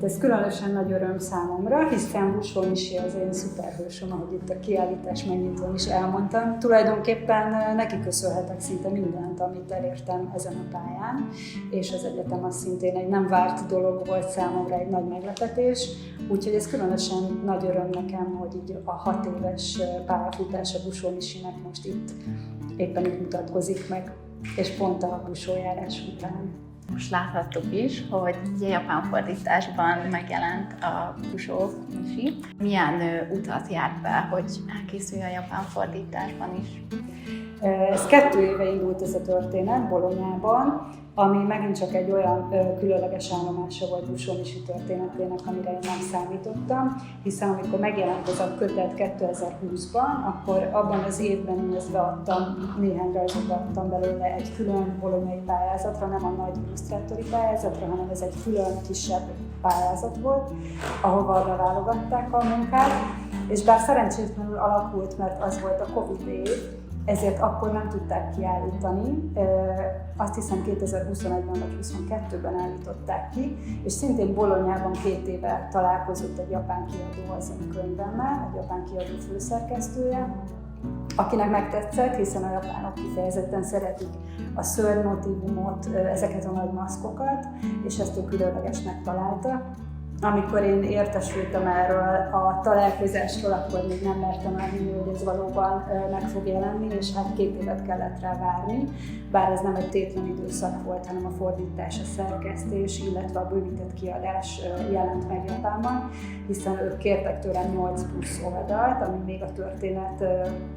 Hát ez különösen nagy öröm számomra, hiszen Busó Misi az én szuperhősöm, ahogy itt a kiállítás megnyitón is elmondtam. Tulajdonképpen neki köszönhetek szinte mindent, amit elértem ezen a pályán, és az egyetem az szintén egy nem várt dolog volt számomra, egy nagy meglepetés, úgyhogy ez különösen nagy öröm nekem, hogy így a 6 éves pályafutása Busó Misinek most itt éppen így mutatkozik meg, és pont a busójárás után. Most láthattuk is, hogy a japán fordításban megjelent a Busó Misi. Milyen utat járt be, hogy elkészülj a japán fordításban is? Ez 2 éve indult ez a történet Bolonyában, ami megint csak egy olyan különleges állomása volt Busó Misi történetének, amire én nem számítottam, hiszen amikor megjelent ez a kötet 2020-ban, akkor abban az évben én ezt beadtam, néhány rajzot beadtam belőle egy külön bolonyai pályázatra, nem a nagy illusztrátori pályázatra, hanem ez egy külön kisebb pályázat volt, ahova beválogatták a munkát, és bár szerencsétlenül alakult, mert az volt a Covid év, ezért akkor nem tudták kiállítani, azt hiszem 2021-ben vagy 2022-ben állították ki, és szintén Bolonyában 2 éve találkozott egy japán kiadó az én könyvemmel, egy japán kiadó főszerkesztője, akinek megtetszett, hiszen a japánok kifejezetten szeretik a szörny motívumot, ezeket a nagy maszkokat, és ezt ő különlegesnek találta. Amikor én értesültem erről a találkozásról, akkor még nem mertem elhinni, hogy ez valóban meg fog jelenni, és hát 2 évet kellett rá várni, bár ez nem egy tétlen időszak volt, hanem a fordítás, a szerkesztés, illetve a bővített kiadás jelent meg Japánban, hiszen ők kértek tőlem 8 plusz oldalt,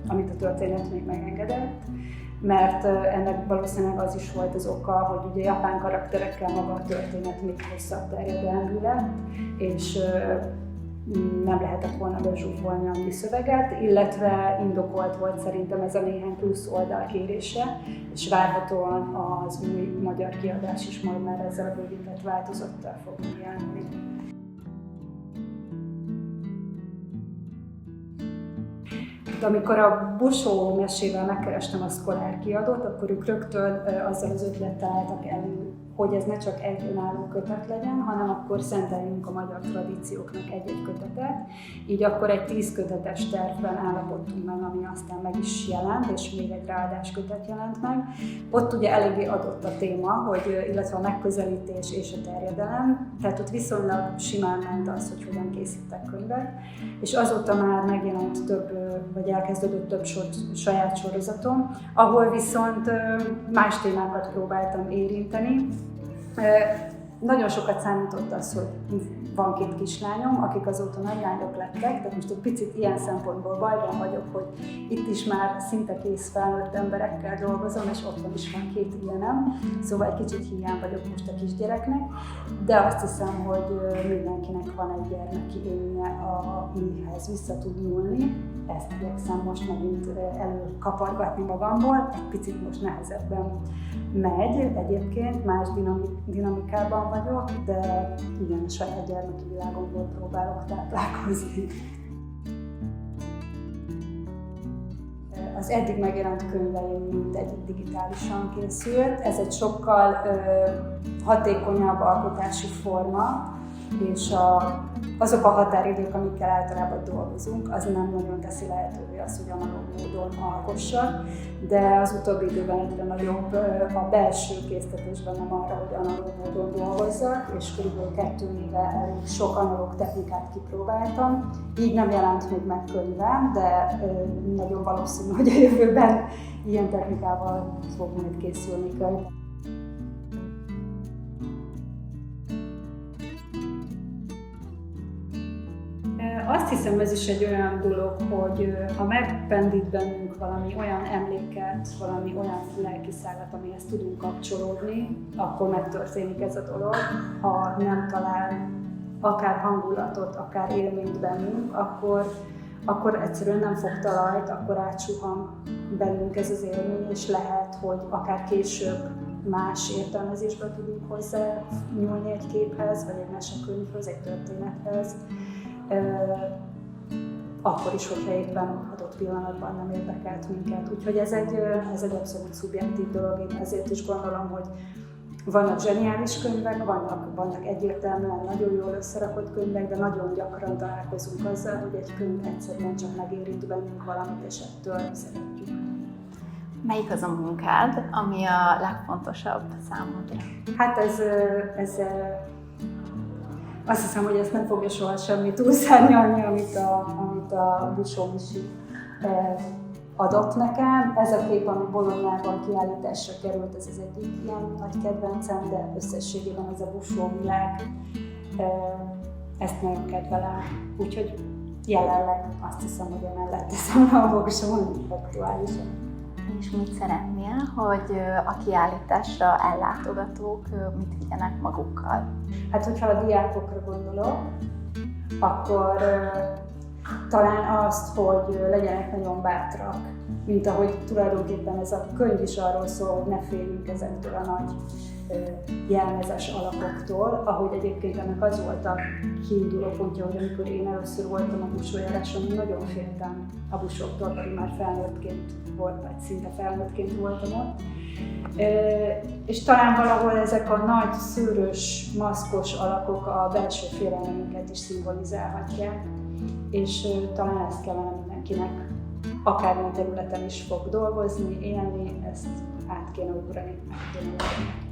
amit a történet még megengedett, mert ennek valószínűleg az is volt az oka, hogy ugye japán karakterekkel maga a történet még hosszabb terjedelmű lett, és nem lehetett volna bezsúfolni annyi szöveget, illetve indokolt volt szerintem ez a néhány plusz oldal kérése, és várhatóan az új magyar kiadás is majd már ezzel a bővített változattal fog megjelenni. Amikor a Busó mesével megkerestem a Szkolár kiadót, akkor ők rögtön azzal az ötlettel álltak elő, hogy ez ne csak egy önálló kötet legyen, hanem akkor szenteljünk a magyar tradícióknak egy-egy kötetet. Így akkor egy 10 kötetes tervben állapodtunk meg, ami aztán meg is jelent, és még egy ráadás kötet jelent meg. Ott ugye eléggé adott a téma, illetve a megközelítés és a terjedelem, tehát ott viszonylag simán ment az, hogy hogyan készítek könyvet, és azóta már megjelent vagy elkezdődött több saját sorozatom, ahol viszont más témákat próbáltam érinteni. Nagyon sokat számított az, hogy van 2 kislányom, akik azóta nagylányok lettek, tehát most egy picit ilyen szempontból bajban vagyok, hogy itt is már szinte kész felnőtt emberekkel dolgozom, és otthon is van 2 ilyenem, szóval egy kicsit hiány vagyok most a kisgyereknek, de azt hiszem, hogy mindenkinek van egy gyermeki élménye, amihez vissza tud nyúlni. Ezt igyekszem most megint előkapargatni magamból, egy picit most nehezebben megy, egyébként más dinamikában vagyok, de igen, a saját gyermeki világomból próbálok táplálkozni. Az eddig megjelent könyveim mindegyik digitálisan készült. Ez egy sokkal hatékonyabb alkotási forma, és azok a határidők, amikkel általában dolgozunk, az nem nagyon teszi lehetővé azt, hogy analóg módon alkossak, de az utóbbi időben egyre nagyobb a belső késztetésben nem arra, hogy analóg módon dolgozzak, és kb. 2 éve elég sok analóg technikát kipróbáltam. Így nem jelent még meg könyvem, de nagyon valószínű, hogy a jövőben ilyen technikával fog majd készülni könyv. Azt hiszem, ez is egy olyan dolog, hogy ha megpendít bennünk valami olyan emléket, valami olyan lelkiszállat, amihez tudunk kapcsolódni, akkor megtörténik ez a dolog. Ha nem talál akár hangulatot, akár élményt bennünk, akkor egyszerűen nem fog talajt, akkor átsuhan bennünk ez az élmény, és lehet, hogy akár később más értelmezésben tudunk hozzá nyúlni egy képhez, vagy egy mesekönyvhöz, egy történethez. Akkor is, hogyha éppen adott pillanatban nem érdekelt minket. Úgyhogy ez egy abszolút szubjektív dolog, én ezért is gondolom, hogy Vannak zseniális könyvek, vannak egyértelműen nagyon jól összerakott könyvek, de nagyon gyakran találkozunk azzal, hogy egy könyv egyszerűen csak megérint bennünk valamit, és ettől szeretjük. Melyik az a munkád, ami a legfontosabb számodra? Hát ez azt hiszem, hogy ezt nem fogja soha semmi túlszárnyalni, amit a Busó Misi adott nekem. Ez a kép, ami Bolognában kiállításra került, ez az egyik ilyen nagy kedvencem, de összességében ez a Busó világ, ezt nagyon kedvelem. Úgyhogy jelenleg azt hiszem, hogy emellett teszem a voksomon aktuálisan. És mit szeretnél, hogy a kiállításra ellátogatók mit vigyenek magukkal? Hát, hogyha a diákokra gondolok, akkor talán azt, hogy legyenek nagyon bátrak, mint ahogy tulajdonképpen ez a könyv is arról szól, hogy ne féljünk ezektől a nagy jelmezes alakoktól, ahogy egyébként ennek az volt a kiinduló pontja, hogy amikor én először voltam a busójáráson, nagyon féltem a busóktól, pedig már felnőttként volt, vagy szinte felnőttként voltam ott. És talán valahol ezek a nagy, szőrös, maszkos alakok a belső félelmünket is szimbolizálhatják, és talán ezt kellene mindenkinek, akármilyen területen is fog dolgozni, élni, ezt át kéne ugrani, meg kéne ugrani.